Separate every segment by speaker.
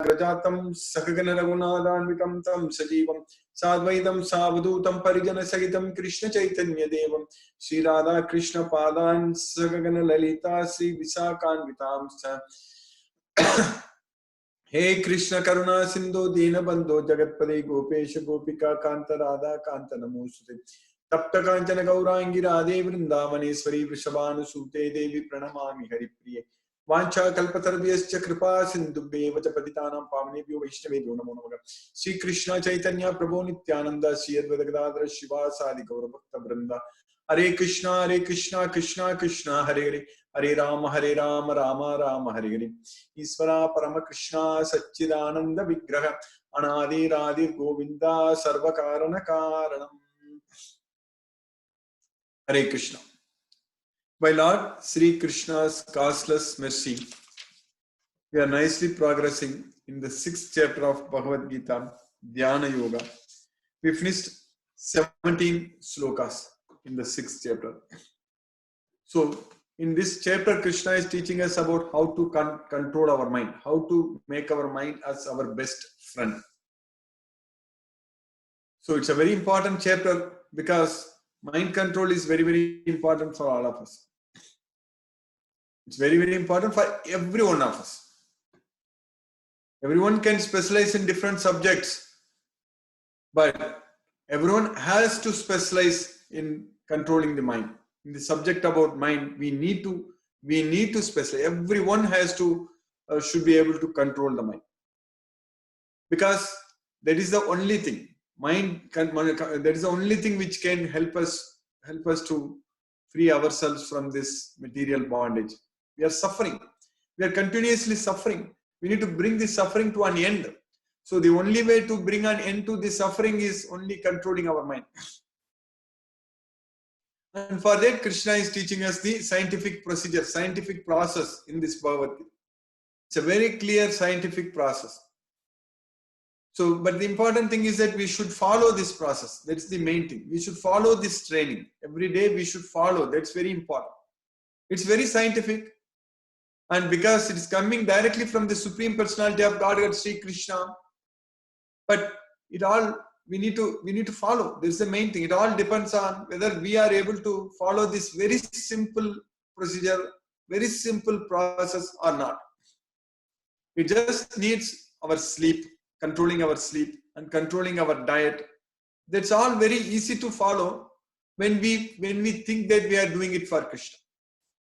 Speaker 1: Grajatam Sakagana Raghunathanvitam Tam Sajivam Sadvaitam Savadutam Parijana Sagitam Krishna Chaitanya Devam Sri Radha Krishna Padan Sakagana Lalita Sri Visakanvitam Sa Hey Krishna Karuna Sindhu Dina Bandho Jagatpade Gopesha Gopika Kanta Radha Kanta Namosute Tapta Kanchana Gaurangi Radhe Vrindavaneshwari Vrishabhanu Sute Devi Pranamami Haripriye Vancha Kalpatarvyascha Kripa Sindhubhye Vachapatitanam Pavanebhyo Vaishnavebhyo Namo Namaha Sri Krishna Chaitanya Prabhu Nityananda Sri Advaita Gadadhara Shiva Sadi Gaura Bhakta Vrinda Hare Krishna Krishna Krishna Hare Hare Hare Rama Rama Rama Hare Hare Isvara Parama Krishna Satchidananda Vigraha Anadi Radhi Govinda Sarvakarana Karanam Hare Krishna. By Lord Sri Krishna's causeless mercy, we are nicely progressing in the 6th chapter of Bhagavad Gita, Dhyana Yoga. We finished 17 slokas in the 6th chapter. So, in this chapter, Krishna is teaching us about how to control our mind, how to make our mind as our best friend. So, it's a very important chapter because mind control is very, very important for all of us. It's very, very important for every one of us. Everyone can specialize in different subjects, but everyone has to specialize in controlling the mind. In the subject about mind, we need to specialize. Everyone has to should be able to control the mind, because that is the only thing. That is the only thing which can help us to free ourselves from this material bondage. We are suffering. We are continuously suffering. We need to bring this suffering to an end. So the only way to bring an end to the suffering is only controlling our mind. And for that, Krishna is teaching us the scientific procedure, scientific process in this Bhagavad Gita. It's a very clear scientific process. So, but the important thing is that we should follow this process. That's the main thing. We should follow this training. Every day we should follow. That's very important. It's very scientific. And because it is coming directly from the Supreme Personality of Godhead, Sri Krishna, but it all, we need to follow. This is the main thing. It all depends on whether we are able to follow this very simple procedure, very simple process or not. It just needs our sleep, controlling our sleep and controlling our diet. That's all very easy to follow when we think that we are doing it for Krishna.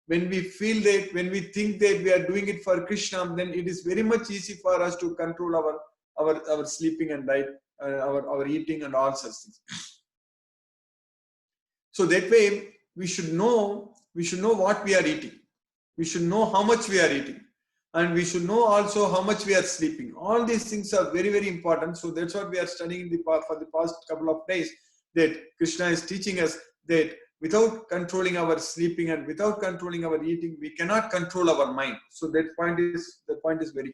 Speaker 1: When we feel that, when we think that we are doing it for Krishna, then it is very much easy for us to control our sleeping and diet, our eating and all such things. So that way we should know what we are eating. We should know how much we are eating. And we should know also how much we are sleeping. All these things are very, very important. So that's what we are studying for the past couple of days, that Krishna is teaching us that without controlling our sleeping and without controlling our eating, we cannot control our mind. So that point is very clear.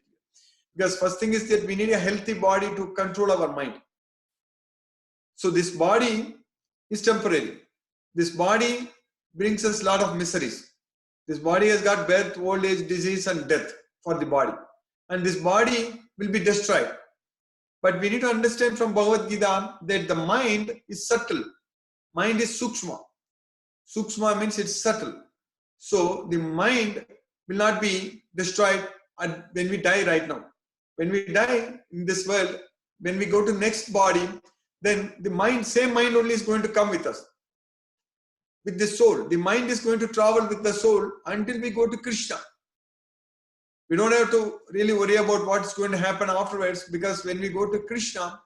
Speaker 1: Because first thing is that we need a healthy body to control our mind. So this body is temporary. This body brings us a lot of miseries. This body has got birth, old age, disease and death for the body. And this body will be destroyed. But we need to understand from Bhagavad Gita that the mind is subtle. Mind is sukshma. Sukshma means it's subtle. So the mind will not be destroyed when we die right now. When we die in this world, when we go to next body, then the same mind only is going to come with us. With the soul. The mind is going to travel with the soul until we go to Krishna. We don't have to really worry about what's going to happen afterwards, because when we go to Krishna,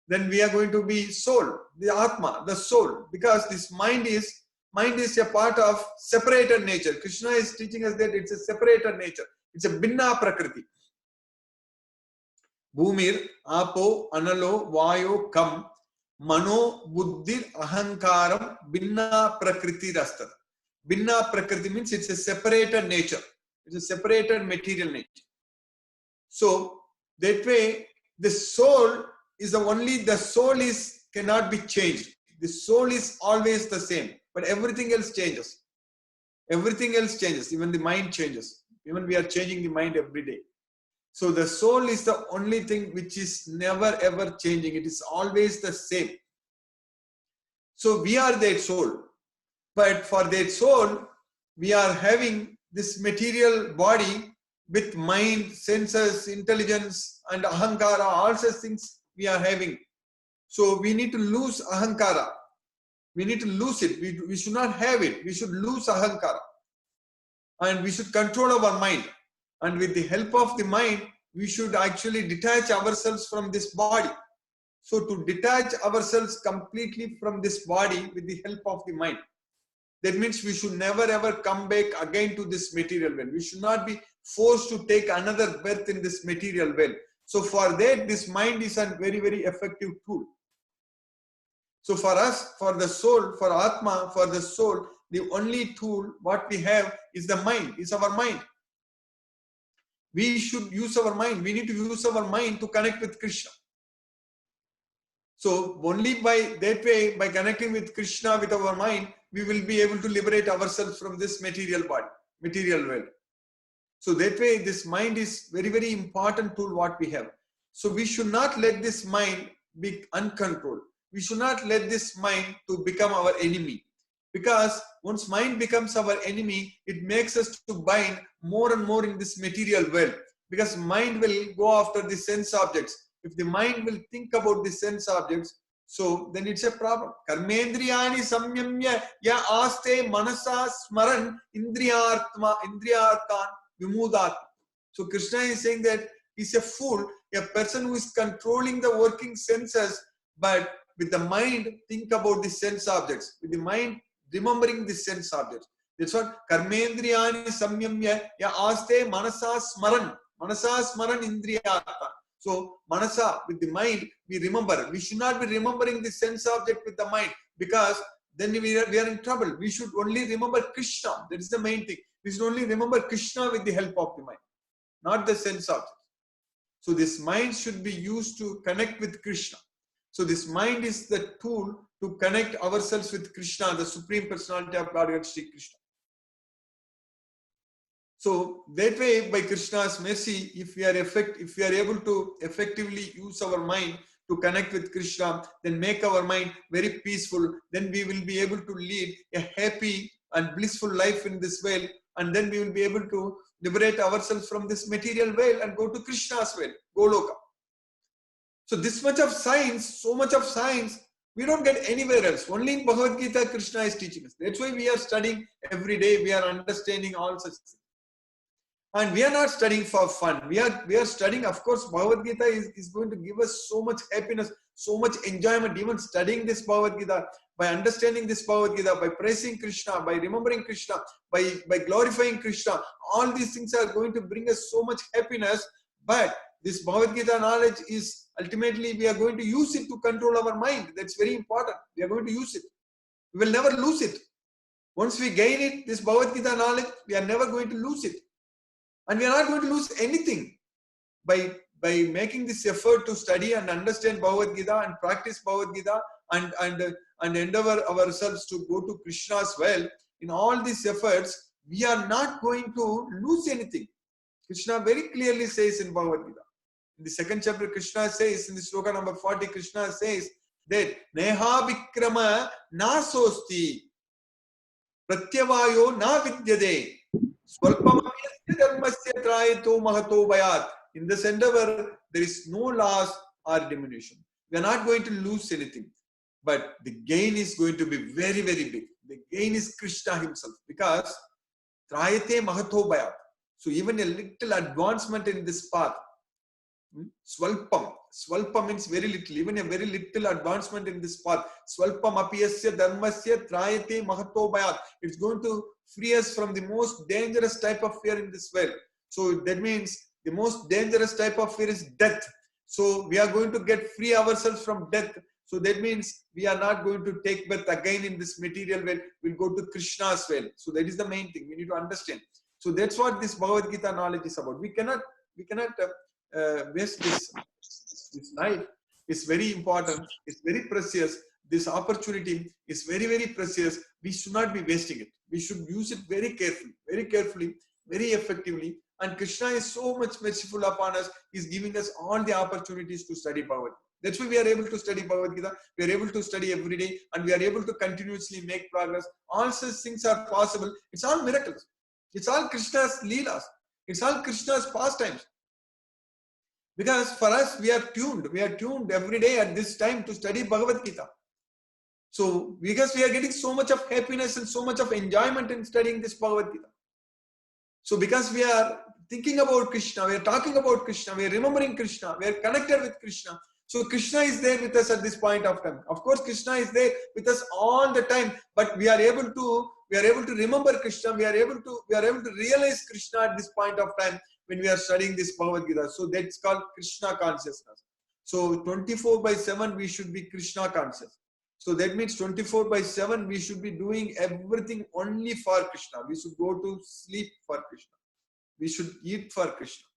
Speaker 1: then we are going to be soul, the Atma, the soul, because this mind is a part of separated nature. Krishna is teaching us that it's a separated nature. It's a binna prakriti. Bhumir, apo, analo, vayo, kam, mano, buddhir, ahankaram, binna prakriti rastat. Binna prakriti means it's a separated nature. It's a separated material nature. So that way, the soul cannot be changed. The soul is always the same, but everything else changes. Everything else changes. Even the mind changes. Even we are changing the mind every day. So the soul is the only thing which is never ever changing. It is always the same. So we are that soul. But for that soul, we are having this material body with mind, senses, intelligence, and ahankara, all such things we are having. So we need to lose ahankara. We need to lose it. We should not have it. We should lose ahankara. And we should control our mind. And with the help of the mind, we should actually detach ourselves from this body. So to detach ourselves completely from this body with the help of the mind. That means we should never ever come back again to this material world. We should not be forced to take another birth in this material world. So for that, this mind is a very, very effective tool. So for us, for the soul, for Atma, for the soul, the only tool what we have is the mind, is our mind. We should use our mind. We need to use our mind to connect with Krishna. So only by that way, by connecting with Krishna with our mind, we will be able to liberate ourselves from this material body, material world. So that way, this mind is very, very important tool what we have. So we should not let this mind be uncontrolled. We should not let this mind to become our enemy. Because once mind becomes our enemy, it makes us to bind more and more in this material world. Because mind will go after the sense objects. If the mind will think about the sense objects, so then it's a problem. Karmendriyani samyamya ya aste manasa smaran indriyarthan vimudat. So Krishna is saying that he's a fool, a person who is controlling the working senses, but with the mind think about the sense objects. With the mind remembering the sense objects. That's what Karmendriyani samyamya ya aste manasa smaran. Manasa smaran indriyarthan. So, manasa, with the mind, we remember. We should not be remembering the sense object with the mind, because then we are in trouble. We should only remember Krishna. That is the main thing. We should only remember Krishna with the help of the mind, not the sense object. So this mind should be used to connect with Krishna. So this mind is the tool to connect ourselves with Krishna, the Supreme Personality of Godhead, Sri Krishna. So that way, by Krishna's mercy, if we are able to effectively use our mind to connect with Krishna, then make our mind very peaceful, then we will be able to lead a happy and blissful life in this world, and then we will be able to liberate ourselves from this material world and go to Krishna's world, Goloka. So this much of science, so much of science, we don't get anywhere else. Only in Bhagavad Gita, Krishna is teaching us. That's why we are studying every day. We are understanding all such things. And we are not studying for fun. We are studying, of course, Bhagavad Gita is going to give us so much happiness, so much enjoyment, even studying this Bhagavad Gita, by understanding this Bhagavad Gita, by praising Krishna, by remembering Krishna, by glorifying Krishna. All these things are going to bring us so much happiness. But this Bhagavad Gita knowledge is ultimately, we are going to use it to control our mind. That's very important. We are going to use it. We will never lose it. Once we gain it, this Bhagavad Gita knowledge, we are never going to lose it. And we are not going to lose anything by making this effort to study and understand Bhagavad Gita and practice Bhagavad Gita and endeavor ourselves to go to Krishna's well. In all these efforts, we are not going to lose anything. Krishna very clearly says in Bhagavad Gita. In the second chapter, Krishna says, in the sloka number 40, Krishna says that Neha Vikrama na sosti pratyavayo na vidyade. In this endeavor, there is no loss or diminution. We are not going to lose anything. But the gain is going to be very, very big. The gain is Krishna himself. Because Trayate Mahato Bhayat. So even a little advancement in this path. Swalpam. Swalpam means very little. Even a very little advancement in this path. Swalpam apiyasya dharmasya trayate mahato bhayat. It's going to free us from the most dangerous type of fear in this world. So that means the most dangerous type of fear is death. So we are going to get free ourselves from death. So that means we are not going to take birth again in this material world. We'll go to Krishna's well. So that is the main thing we need to understand. So that's what this Bhagavad Gita knowledge is about. We cannot waste this life. It's very important. It's very precious. This opportunity is very, very precious. We should not be wasting it. We should use it very carefully, very effectively, And Krishna is so much merciful upon us. He's giving us all the opportunities to study Bhagavad Gita. That's why we are able to study Bhagavad Gita. We are able to study every day, and we are able to continuously make progress. All such things are possible. It's all miracles. It's all Krishna's leelas. It's all Krishna's pastimes. Because for us, we are tuned every day at this time to study Bhagavad Gita. So, because we are getting so much of happiness and so much of enjoyment in studying this Bhagavad Gita. So, because we are thinking about Krishna, we are talking about Krishna, we are remembering Krishna, we are connected with Krishna. So, Krishna is there with us at this point of time. Of course, Krishna is there with us all the time, but we are able to remember Krishna. We are able to realize Krishna at this point of time when we are studying this Bhagavad Gita. So, that's called Krishna consciousness. So, 24/7 we should be Krishna conscious. So that means 24/7 we should be doing everything only for Krishna. We should go to sleep for Krishna. We should eat for Krishna.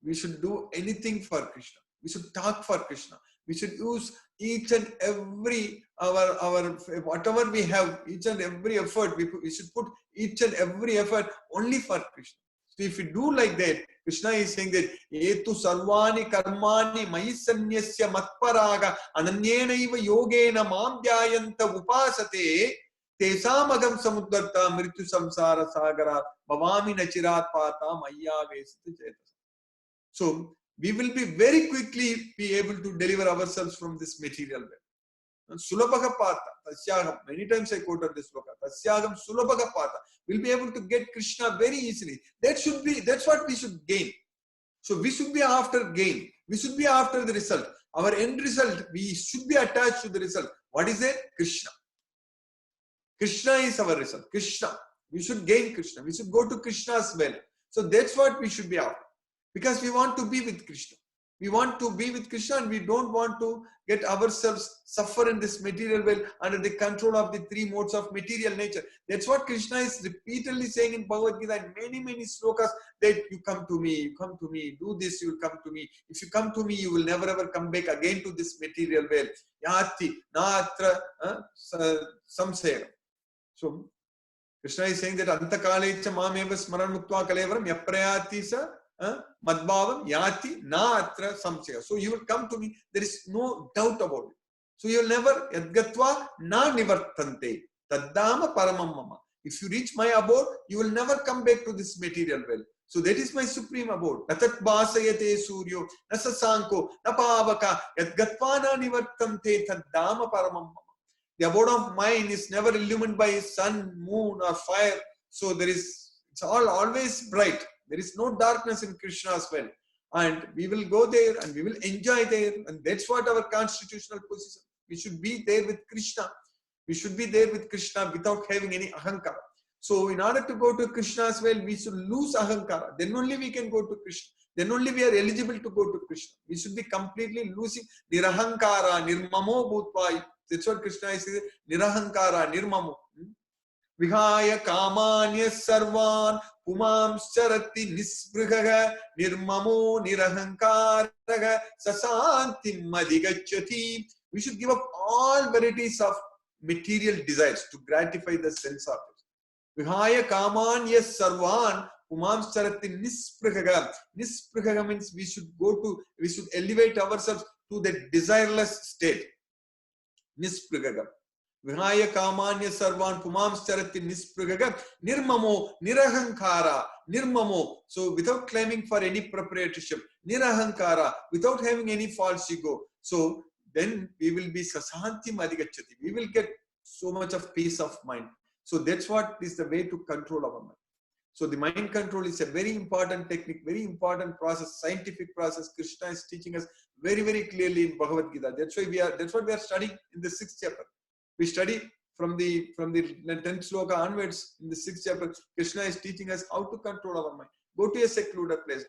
Speaker 1: We should do anything for Krishna. We should talk for Krishna. We should use each and every our whatever we have, each and every effort. We should put each and every effort only for Krishna. So if we do like that, Krishna is saying that Etu sarvani karmani mayi sanyasya matparaga ananyenaiva yogena mamdhyayanta upasate tesamagam samuddarta mrityu samsara sagara bhavami nachirat pata mayyavesita chetas. So we will be very quickly be able to deliver ourselves from this material world. Sulabhaga pata, tasyagam. Many times I quoted this sloka. Tasyagam sulabhaga pata. We'll be able to get Krishna very easily. That's what we should gain. So we should be after gain. We should be after the result. Our end result, we should be attached to the result. What is it? Krishna. Krishna is our result. Krishna. We should gain Krishna. We should go to Krishna's well. So that's what we should be after. Because we want to be with Krishna. We want to be with Krishna and we don't want to get ourselves suffer in this material world under the control of the three modes of material nature. That's what Krishna is repeatedly saying in Bhagavad Gita and many slokas, that you come to me, do this, you will come to me. If you come to me, you will never ever come back again to this material world. Yati, naatra, samsaya. So, Krishna is saying that antakalecha mameva smaran mukta kalevaram yaprayati sa madbhavam yati naatra samsaya. So you will come to me, there is no doubt about it. So you will never yadgatva na nivartante taddama paramam mama. If you reach my abode, you will never come back to this material world. So that is my supreme abode. Natat basayate suryo nasasanko napavaka yadgatva na nivartante taddama paramam mama. The abode of mine is never illumined by sun, moon or fire. So it's always bright. There is no darkness in Krishna's well. And we will go there and we will enjoy there. And that's what our constitutional position. We should be there with Krishna. We should be there with Krishna without having any ahankara. So in order to go to Krishna's well, we should lose ahankara. Then only we can go to Krishna. Then only we are eligible to go to Krishna. We should be completely losing nirahankara, nirmamo bhutva. That's what Krishna is saying. Nirahankara, nirmamo. Vihaya kamanya sarvan pumam charati nisbrhaga nirmamo nirahankaraga sasantim madhigacchati. We should give up all varieties of material desires to gratify the sense objects. Vihaya kamanya sarvan pumam charati nisbrhaga. Nisbrhaga means we should elevate ourselves to the desireless state. Nisbrhaga. Vihaya kamanya sarvan pumam charati nispragaga nirmamo nirahankara nirmamo. So without claiming for any proprietorship, nirahankara, without having any false ego. So then we will be sasanti madhigacchati. We will get so much of peace of mind. So that's what is the way to control our mind. So the mind control is a very important technique, very important process, scientific process. Krishna is teaching us very clearly in Bhagavad Gita. That's what we are studying in the 6th chapter. We study from the 10th sloka onwards in the 6th chapter. Krishna is teaching us how to control our mind. Go to a secluded place.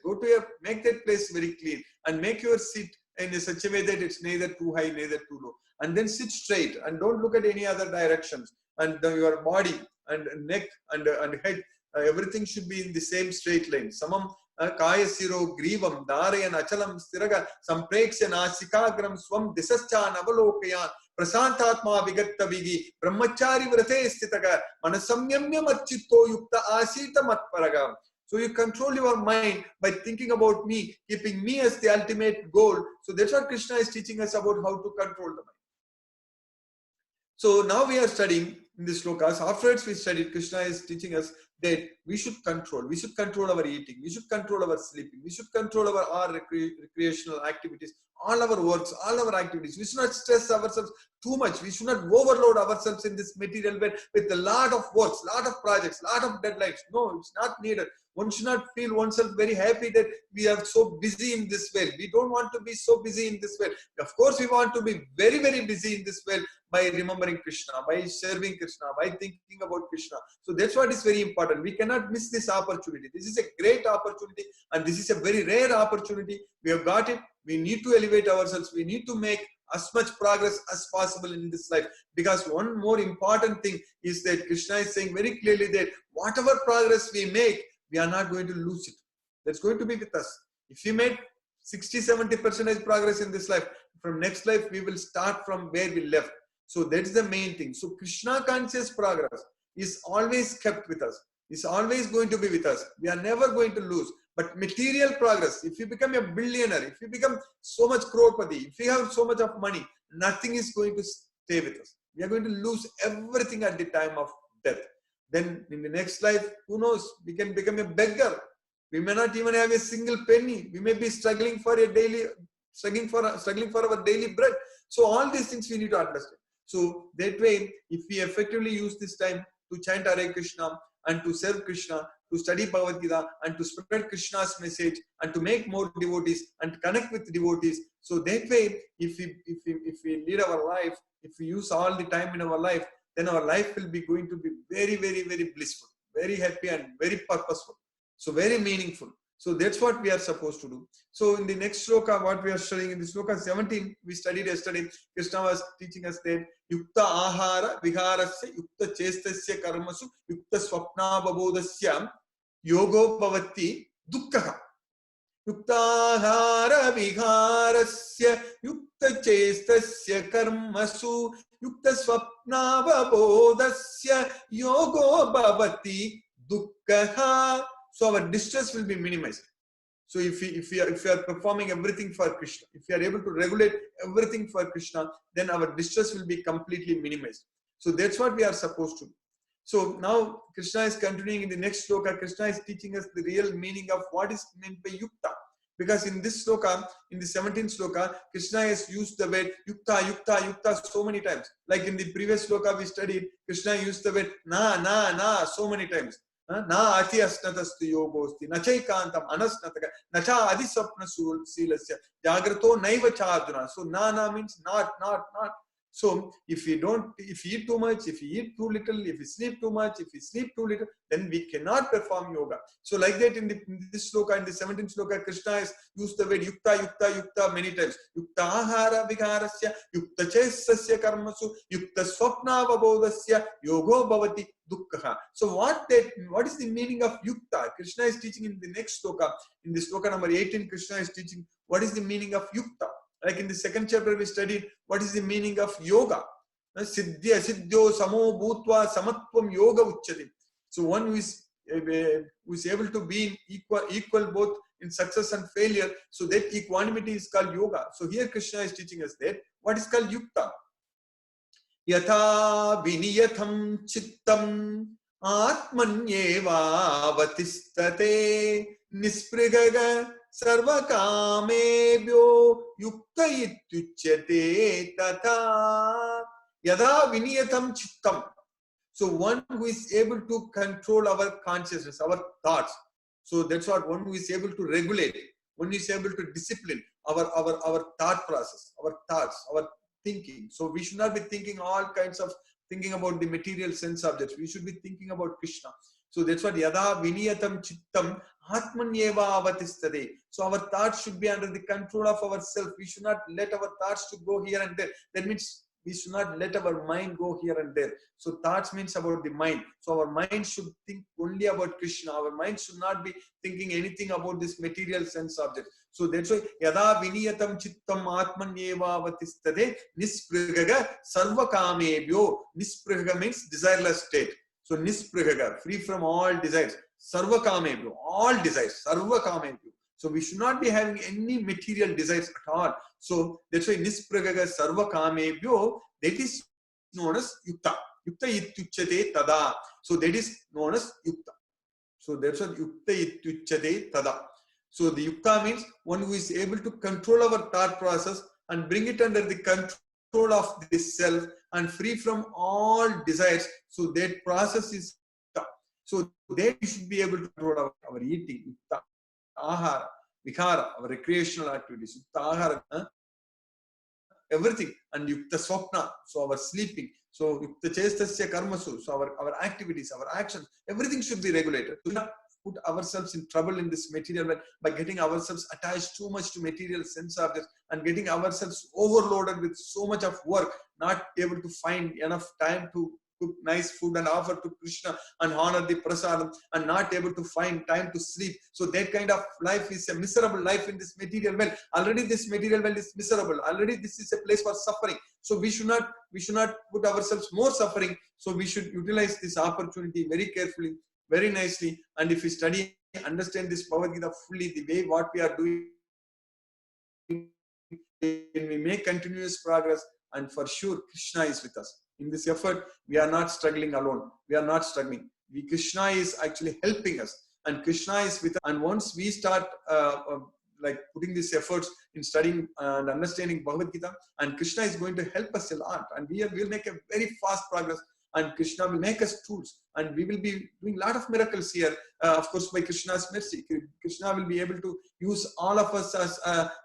Speaker 1: Make that place very clean and make your seat in such a way that it's neither too high, neither too low. And then sit straight and don't look at any other directions. And your body and neck and head, everything should be in the same straight line. Samam kaya siro grivam dharayan achalam stiraga sampreksya nasikagram swam disascha navalokayan prasantatma vigattavigi brahmachari vrate stitaga manasamyamya machitto yukta asita matparaga. So you control your mind by thinking about me, keeping me as the ultimate goal. So that's what Krishna is teaching us about how to control the mind. So now we are studying in this slokas. Afterwards we studied, Krishna is teaching us that we should control. We should control our eating. We should control our sleeping. We should control our recreational activities, all our works, all our activities. We should not stress ourselves too much. We should not overload ourselves in this material world with a lot of works, lot of projects, lot of deadlines. No, it's not needed. One should not feel oneself very happy that we are so busy in this world. We don't want to be so busy in this world. Of course, we want to be very, very busy in this world by remembering Krishna, by serving Krishna, by thinking about Krishna. So that's what is very important. We cannot miss this opportunity. This is a great opportunity and this is a very rare opportunity. We have got it. We need to elevate ourselves. We need to make as much progress as possible in this life. Because one more important thing is that Krishna is saying very clearly that whatever progress we make, we are not going to lose it. That's going to be with us. If we made 60-70% progress in this life, from next life we will start from where we left. So that's the main thing. So Krishna conscious progress is always kept with us. It's always going to be with us. We are never going to lose. But material progress, if you become a billionaire, if you become so much crorepati, if you have so much of money, nothing is going to stay with us. We are going to lose everything at the time of death. Then in the next life, who knows, we can become a beggar. We may not even have a single penny. We may be struggling for our daily bread. So all these things we need to understand. So that way, if we effectively use this time to chant Hare Krishna and to serve Krishna, to study Bhagavad Gita and to spread Krishna's message and to make more devotees and connect with devotees. So that way, if we lead our life, if we use all the time in our life, then our life will be going to be very, very, very blissful, very happy and very purposeful. So very meaningful. So that's what we are supposed to do. So in the next sloka, what we are studying in the sloka 17, we studied yesterday, Krishna was teaching us that Yukta Ahara Viharasya Yukta Chestasya Karmasu Yukta Swapna Babodasya Yogo Bhavati Dukkha. Yukta Ahara Viharasya Yukta Chestasya Karmasu Yukta Swapna Babodasya Yogo Bhavati Dukkha. So our distress will be minimized. So if we are performing everything for Krishna, if we are able to regulate everything for Krishna, then our distress will be completely minimized. So that's what we are supposed to do. So now Krishna is continuing in the next sloka. Krishna is teaching us the real meaning of what is meant by yukta. Because in this sloka, in the 17th sloka, Krishna has used the word yukta, yukta, yukta so many times. Like in the previous sloka we studied, Krishna used the word na so many times. Na ati asnatastu yogosti, na chaikantam anasnataka, na cha adisapna silasya, jagrato naiva charduna. So na means not. So if we eat too much, if we eat too little, if we sleep too much, if we sleep too little, then we cannot perform yoga. So like that in this sloka, in the 17th sloka, Krishna has used the word yukta many times. Yukta ahara viharasya, yukta chesasya karmasu, yukta swapna vabodasya, yogo bhavati dukkha. So what is the meaning of yukta? Krishna is teaching in the next sloka. In the sloka number 18, Krishna is teaching what is the meaning of yukta. Like in the second chapter, we studied what is the meaning of yoga. Siddhya, siddhyo, samo, bhutva, samatvam, yoga uchyate. So one who is able to be equal both in success and failure. So that equanimity is called yoga. So here Krishna is teaching us that what is called yukta. Yatha viniyatham chittam atmanyeva vatistate nisprigaga sarva kamebhyo yukta ityuchyate tatha yada viniyatam chittam. So one who is able to control our consciousness, our thoughts. So that's what one who is able to regulate, one who is able to discipline our thought process, our thoughts, our thinking. So we should not be thinking about the material sense objects. We should be thinking about Krishna. So that's what yada viniyatam chittam atmanyeva avatistade. So our thoughts should be under the control of ourselves. We should not let our thoughts to go here and there. That means we should not let our mind go here and there. So thoughts means about the mind. So our mind should think only about Krishna. Our mind should not be thinking anything about this material sense object. So that's why yada viniyatam chittam atmanyeva avatistade nisprigaga sarva kamebhyo. Nisprigaga means desireless state. So nisprigaga, free from all desires. Sarva kamebhyo, all desires, sarva kamebhyo. So we should not be having any material desires at all. So that's why nispragaga sarva kamebhyo, that is known as yukta. Yukta ityuchyate tada. So that is known as yukta. So that's what yukta ityuchyate tada. So the yukta means one who is able to control our thought process and bring it under the control of this self and free from all desires. So that process is yukta. So that we should be able to control our eating, yukta, ahara, vikara, our recreational activities, yukta ahara, everything, and yukta swapna, so our sleeping. So yukta chestasya karmasu, so our activities, our actions, everything should be regulated. Do not put ourselves in trouble in this material world by getting ourselves attached too much to material sense objects and getting ourselves overloaded with so much of work, not able to find enough time to cook nice food and offer to Krishna and honor the prasadam, and not able to find time to sleep. So that kind of life is a miserable life in this material world. Already this material world is miserable. Already this is a place for suffering. So we should not put ourselves more suffering. So we should utilize this opportunity very carefully, very nicely. And if we study, understand this Bhagavad Gita fully, the way what we are doing, we make continuous progress, and for sure Krishna is with us. In this effort, we are not struggling alone. We are not struggling. Krishna is actually helping us, and Krishna is with us. And once we start like putting these efforts in studying and understanding Bhagavad Gita, and Krishna is going to help us a lot, and we will make a very fast progress, and Krishna will make us tools, and we will be doing a lot of miracles here, of course, by Krishna's mercy. Krishna will be able to use all of us as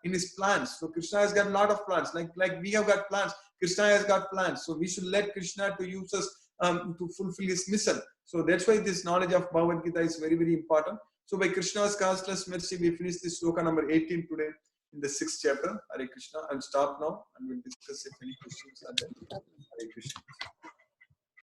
Speaker 1: in his plans. So Krishna has got a lot of plans, like we have got plans. Krishna has got plans, so we should let Krishna to use us to fulfill his mission. So that's why this knowledge of Bhagavad Gita is very, very important. So by Krishna's causeless mercy, we finish this sloka number 18 today in the 6th chapter. Hare Krishna. I'll stop now and we'll discuss if any questions are there. Hare Krishna.